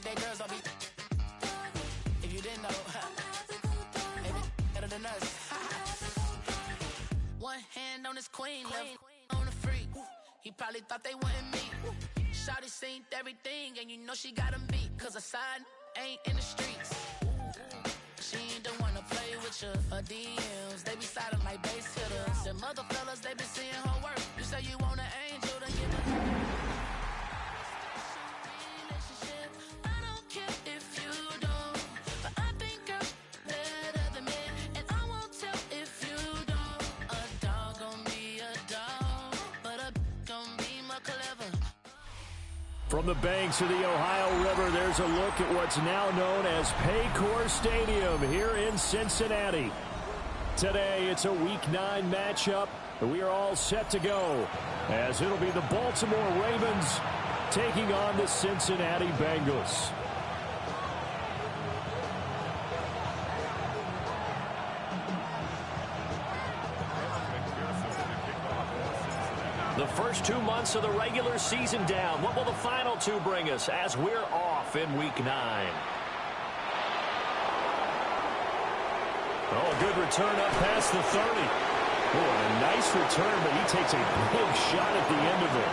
They girls don't be. If you didn't know, they be better than us. One hand on his queen, left on the freak. He probably thought they wouldn't meet. Shawty seen everything, and you know she got him beat. Cause a side ain't in the streets. She ain't the one to play with you. Her DMs, they be sliding like base hitters. And mother fellas, they be seeing her work. You say you want an angel, then give her. From the banks of the Ohio River, there's a look at what's now known as Paycor Stadium here in Cincinnati. Today, it's a Week 9 matchup. We are all set to go, as it'll be the Baltimore Ravens taking on the Cincinnati Bengals. The first 2 months of the regular season down. What will the final two bring us as we're off in Week 9? Oh, a good return up past the 30. Oh, and a nice return, but he takes a big shot at the end of it.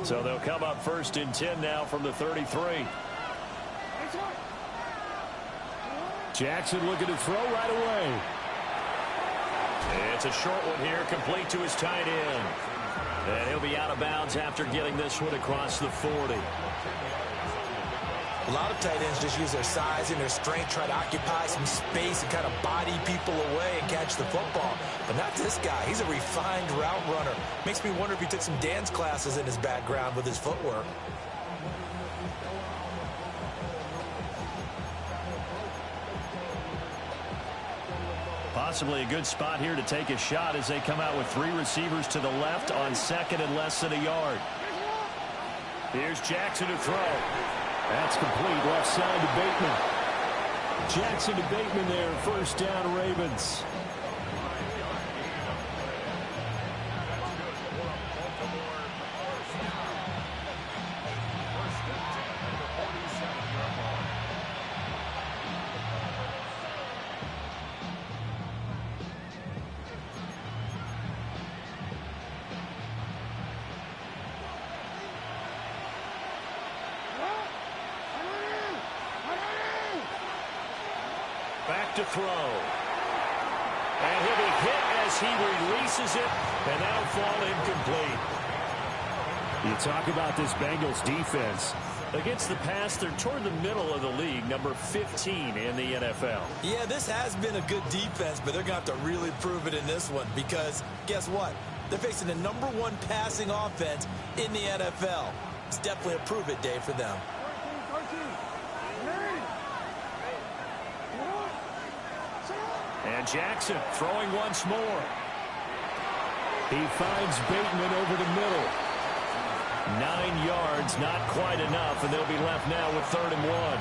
So they'll come up first and 10 now from the 33. Jackson looking to throw right away. It's a short one here, complete to his tight end. And he'll be out of bounds after getting this one across the 40. A lot of tight ends just use their size and their strength, try to occupy some space and kind of body people away and catch the football. But not this guy. He's a refined route runner. Makes me wonder if he took some dance classes in his background with his footwork. Possibly a good spot here to take a shot as they come out with 3 receivers to the left on second and less than a yard. Here's Jackson to throw. That's complete, left side to Bateman. Jackson to Bateman there, first down Ravens. Back to throw. And he'll be hit as he releases it, and that'll fall incomplete. You talk about this Bengals defense. Against the pass, they're toward the middle of the league, number 15 in the NFL. Yeah, this has been a good defense, but they're going to have to really prove it in this one because guess what? They're facing the number 1 passing offense in the NFL. It's definitely a prove-it day for them. And Jackson throwing once more. He finds Bateman over the middle. 9 yards, not quite enough, and they'll be left now with 3rd and 1.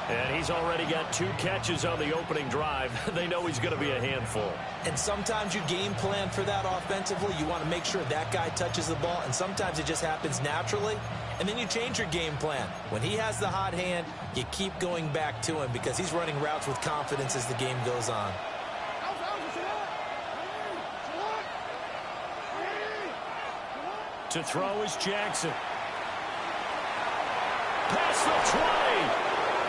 And he's already got 2 catches on the opening drive. They know he's going to be a handful. And sometimes you game plan for that offensively. You want to make sure that guy touches the ball, and sometimes it just happens naturally. And then you change your game plan. When he has the hot hand, you keep going back to him because he's running routes with confidence as the game goes on. To throw is Jackson. Past the 20.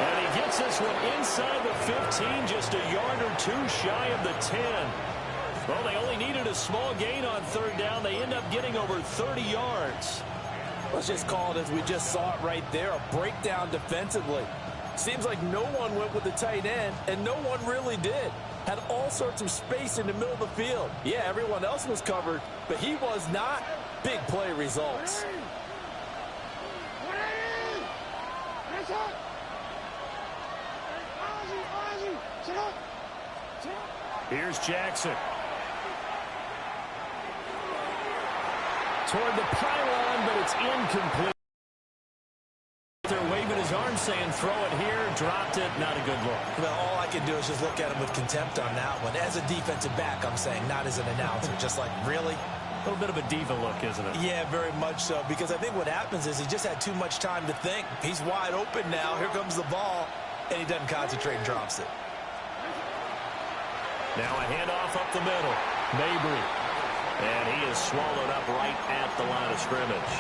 And he gets this one inside the 15, just a yard or 2 shy of the 10. Well, they only needed a small gain on 3rd down. They end up getting over 30 yards. Let's just call it as we just saw it right there, a breakdown defensively. Seems like no one went with the tight end, and no one really did. Had all sorts of space in the middle of the field. Yeah, everyone else was covered, but he was not. Big play results. Here's Jackson. Toward the pylon, but it's incomplete. They're waving his arm saying throw it here, dropped it, not a good look. Well, all I can do is just look at him with contempt on that one. As a defensive back, I'm saying, not as an announcer. Just like, really? A little bit of a diva look, isn't it? Yeah, very much so, because I think what happens is he just had too much time to think. He's wide open now. Here comes the ball, and he doesn't concentrate and drops it. Now a handoff up the middle. Mabry. And he is swallowed up right at the line of scrimmage.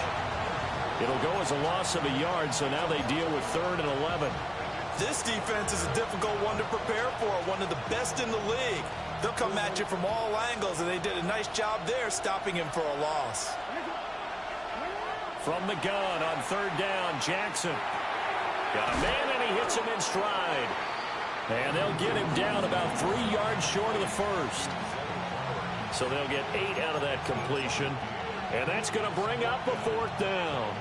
It'll go as a loss of a yard, so now they deal with 3rd and 11. This defense is a difficult one to prepare for, one of the best in the league. They'll come at you from all angles, and they did a nice job there stopping him for a loss. From the gun on 3rd down, Jackson. Got a man, and he hits him in stride. And they'll get him down about 3 yards short of the first. So they'll get 8 out of that completion. And that's going to bring up a 4th down.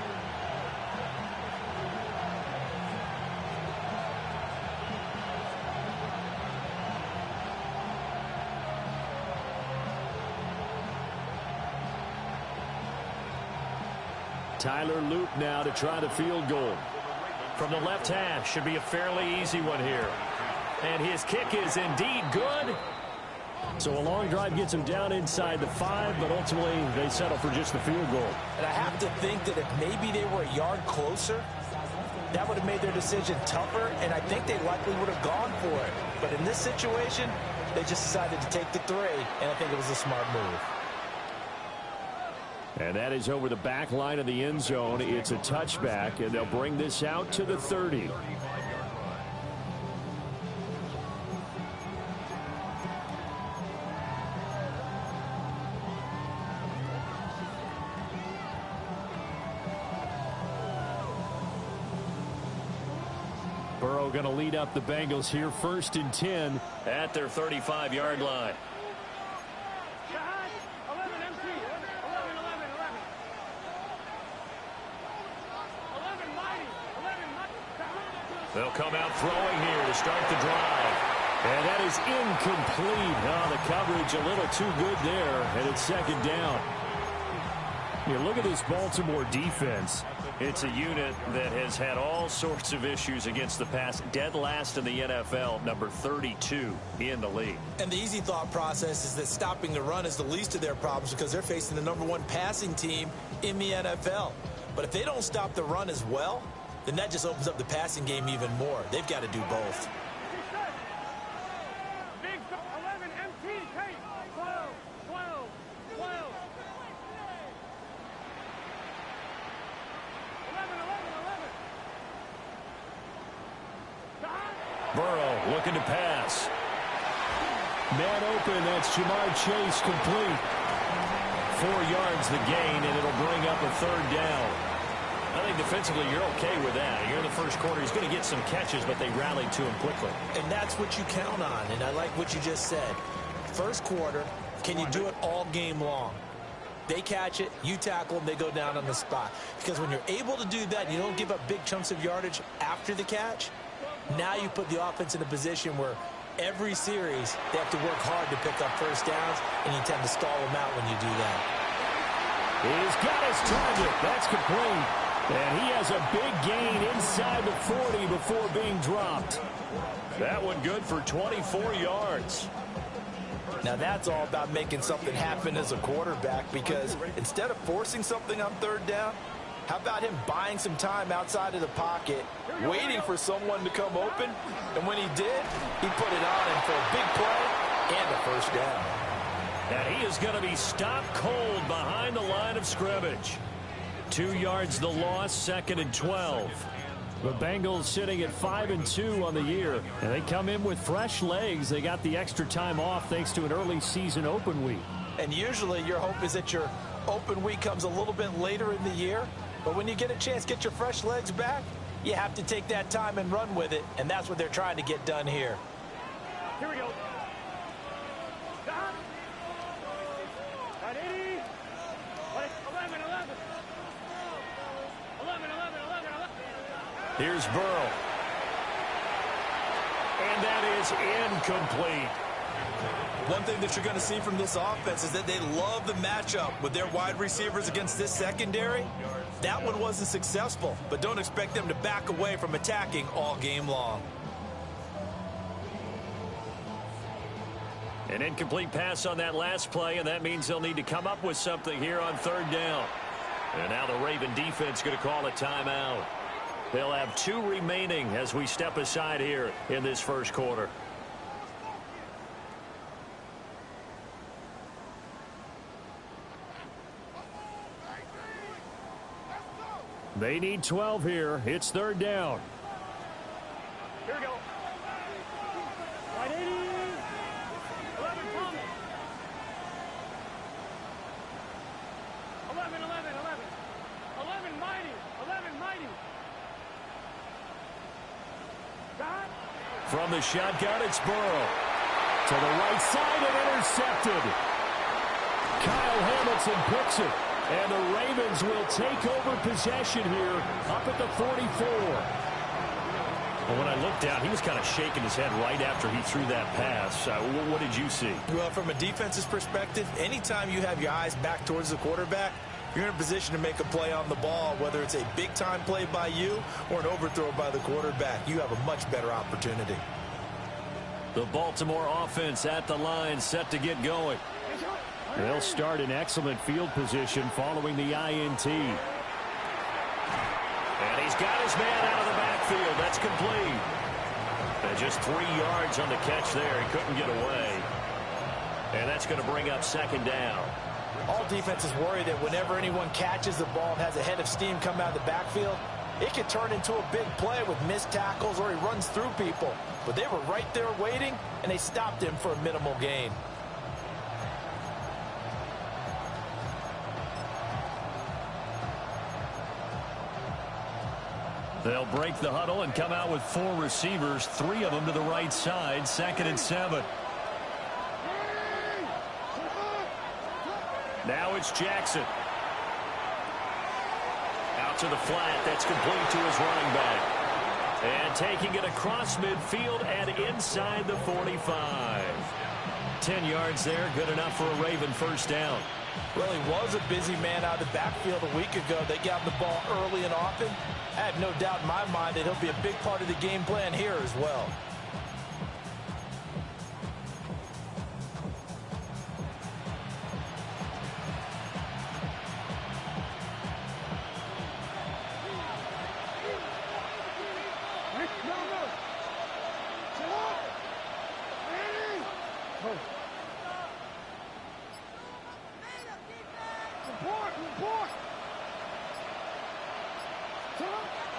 Tyler Loop now to try the field goal. From the left hash, should be a fairly easy one here. And his kick is indeed good. So a long drive gets him down inside the 5, but ultimately they settle for just the field goal. And I have to think that if maybe they were a yard closer, that would have made their decision tougher, and I think they likely would have gone for it. But in this situation, they just decided to take the 3, and I think it was a smart move. And that is over the back line of the end zone. It's a touchback, and they'll bring this out to the 30. Burrow going to lead up the Bengals here, 1st and 10 at their 35-yard line. They'll come out throwing here to start the drive. And that is incomplete. Oh, the coverage a little too good there, and it's 2nd down. You look at this Baltimore defense. It's a unit that has had all sorts of issues against the pass. Dead last in the NFL, number 32 in the league. And the easy thought process is that stopping the run is the least of their problems because they're facing the number 1 passing team in the NFL. But if they don't stop the run as well, then that just opens up the passing game even more. They've got to do both. Burrow looking to pass. Man open, that's Jamar Chase complete. 4 yards the gain, and it'll bring up a 3rd down. I think defensively you're okay with that. You're in the first quarter. He's going to get some catches, but they rallied to him quickly. And that's what you count on, and I like what you just said. First quarter, can you do it all game long? They catch it, you tackle them, they go down on the spot. Because when you're able to do that, you don't give up big chunks of yardage after the catch. Now you put the offense in a position where every series they have to work hard to pick up first downs, and you tend to stall them out when you do that. He's got his target. That's complete. And he has a big gain inside the 40 before being dropped. That one good for 24 yards. Now that's all about making something happen as a quarterback, because instead of forcing something on 3rd down, how about him buying some time outside of the pocket, waiting for someone to come open, and when he did, he put it on him for a big play and a first down. And he is going to be stopped cold behind the line of scrimmage. 2 yards the loss, 2nd and 12. The Bengals sitting at 5-2 on the year, and they come in with fresh legs. They got the extra time off thanks to an early season open week. And usually your hope is that your open week comes a little bit later in the year, but when you get a chance to get your fresh legs back, you have to take that time and run with it, and that's what they're trying to get done here. Here we go. Got 80. 11. Here's Burrow. And that is incomplete. One thing that you're going to see from this offense is that they love the matchup with their wide receivers against this secondary. That one wasn't successful, but don't expect them to back away from attacking all game long. An incomplete pass on that last play, and that means they'll need to come up with something here on third down. And now the Raven defense going to call a timeout. They'll have 2 remaining as we step aside here in this first quarter. They need 12 here. It's third down. Here we go. Right 80. 11 coming. 11, 11, 11. 11 mighty. 11 mighty. God. From the shotgun, it's Burrow. To the right side and intercepted. Kyle Hamilton picks it. And the Ravens will take over possession here up at the 44. Well, when I looked down, he was kind of shaking his head right after he threw that pass. What did you see? Well, from a defense's perspective, anytime you have your eyes back towards the quarterback, you're in a position to make a play on the ball, whether it's a big-time play by you or an overthrow by the quarterback. You have a much better opportunity. The Baltimore offense at the line, set to get going. They'll start in excellent field position following the INT. And he's got his man out of the backfield. That's complete. And just 3 yards on the catch there. He couldn't get away. And that's going to bring up second down. All defenses worry that whenever anyone catches the ball and has a head of steam come out of the backfield, it could turn into a big play with missed tackles or he runs through people. But they were right there waiting, and they stopped him for a minimal gain. They'll break the huddle and come out with 4 receivers, 3 of them to the right side, 2nd and 7. Now it's Jackson. Out to the flat. That's complete to his running back. And taking it across midfield and inside the 45. 10 yards there, good enough for a Raven first down. Well, he was a busy man out of the backfield a week ago. They got him the ball early and often. I have no doubt in my mind that he'll be a big part of the game plan here as well.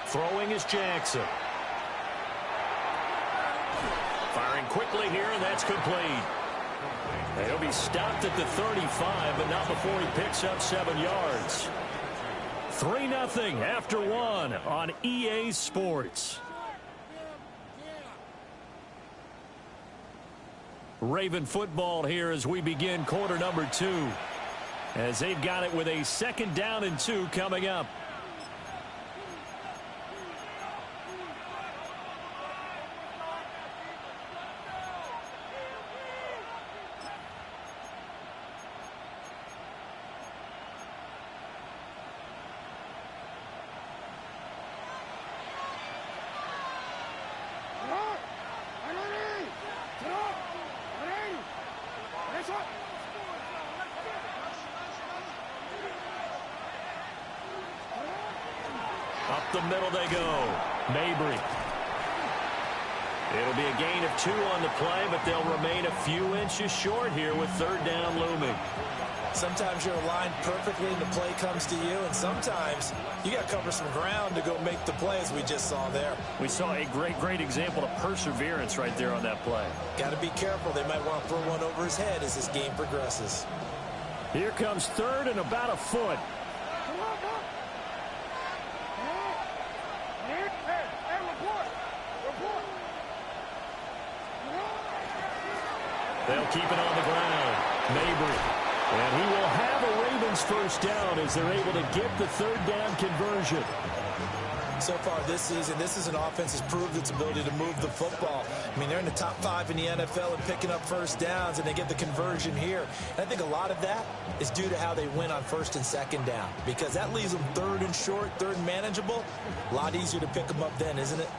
Throwing is Jackson. Firing quickly here, and that's complete. And he'll be stopped at the 35, but not before he picks up 7 yards. 3-0 after 1 on EA Sports. Raven football here as we begin quarter number 2. As they've got it with a 2nd down and 2 coming up. Up the middle they go. Mabry. It'll be a gain of 2 on the play, but they'll remain a few inches short here with 3rd down looming. Sometimes you're aligned perfectly and the play comes to you, and sometimes you got to cover some ground to go make the play, as we just saw there. We saw a great example of perseverance right there on that play. Got to be careful. They might want to throw one over his head as this game progresses. Here comes 3rd and about a foot. They'll keep it on the ground. Mabry. And he will have a Ravens first down as they're able to get the 3rd down conversion. So far this season, this is an offense that's proved its ability to move the football. I mean, they're in the top 5 in the NFL and picking up first downs, and they get the conversion here. And I think a lot of that is due to how they win on first and second down, because that leaves them third and short, third and manageable. A lot easier to pick them up then, isn't it?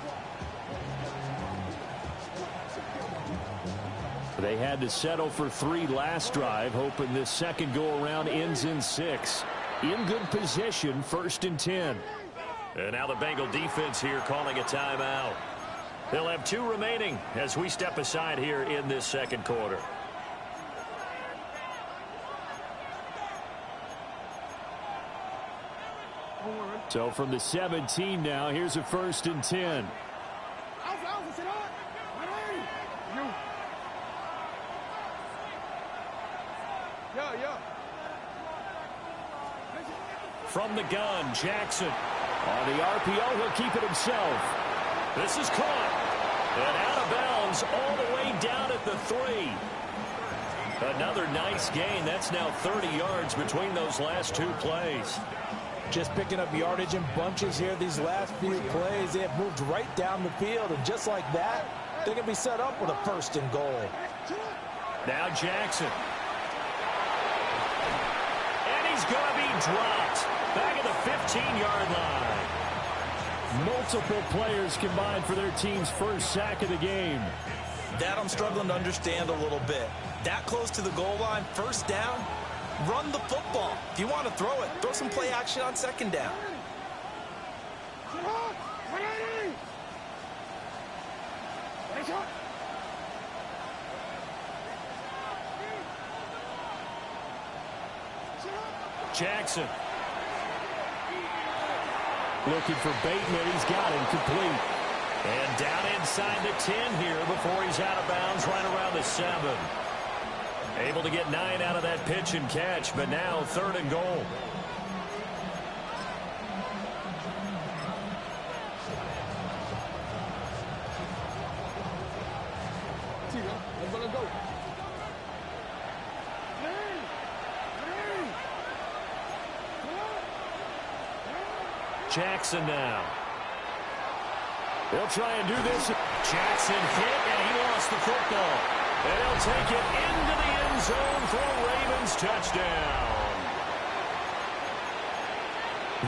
They had to settle for 3 last drive, hoping this second go-around ends in 6. In good position, 1st and 10. And now the Bengal defense here calling a timeout. They'll have 2 remaining as we step aside here in this second quarter. So from the 17 now, here's a 1st and 10. From the gun, Jackson. On the RPO, he'll keep it himself. This is caught. And out of bounds all the way down at the 3. Another nice gain. That's now 30 yards between those last 2 plays. Just picking up yardage in bunches here these last few plays. They have moved right down the field, and just like that, they're going to be set up with a 1st and goal. Now Jackson. And he's going to be dropped. Back at the 15-yard line. Multiple players combined for their team's first sack of the game. That I'm struggling to understand a little bit. That close to the goal line, 1st down, run the football. If you want to throw it, throw some play action on 2nd down. Jackson. Looking for Bateman. He's got him complete. And down inside the 10 here before he's out of bounds right around the 7. Able to get 9 out of that pitch and catch, but now 3rd and goal. Jackson now. They'll try and do this. Jackson hit, and he lost the football. And he'll take it into the end zone for a Ravens touchdown.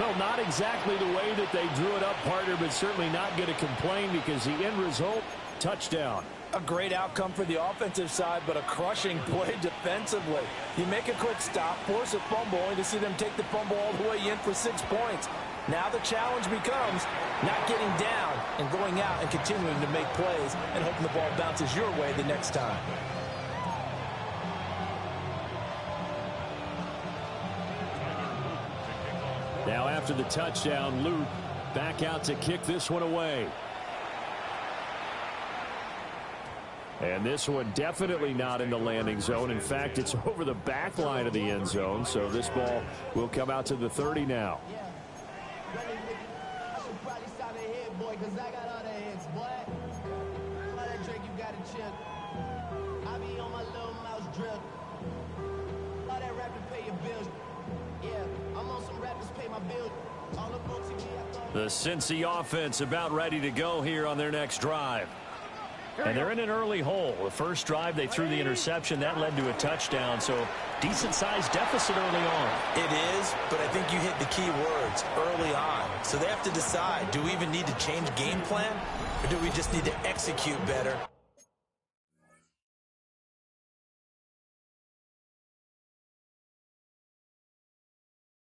Well, not exactly the way that they drew it up, partner, but certainly not going to complain because the end result, touchdown. A great outcome for the offensive side, but a crushing play defensively. You make a quick stop, force a fumble, only to see them take the fumble all the way in for 6 points. Now the challenge becomes not getting down and going out and continuing to make plays and hoping the ball bounces your way the next time. Now after the touchdown, Luke back out to kick this one away. And this one definitely not in the landing zone. In fact, it's over the back line of the end zone. So this ball will come out to the 30 now. The Cincy offense about ready to go here on their next drive. And they're in an early hole. The first drive, they threw the interception. That led to a touchdown, so decent-sized deficit early on. It is, but I think you hit the key words, early on. So they have to decide, do we even need to change game plan, or do we just need to execute better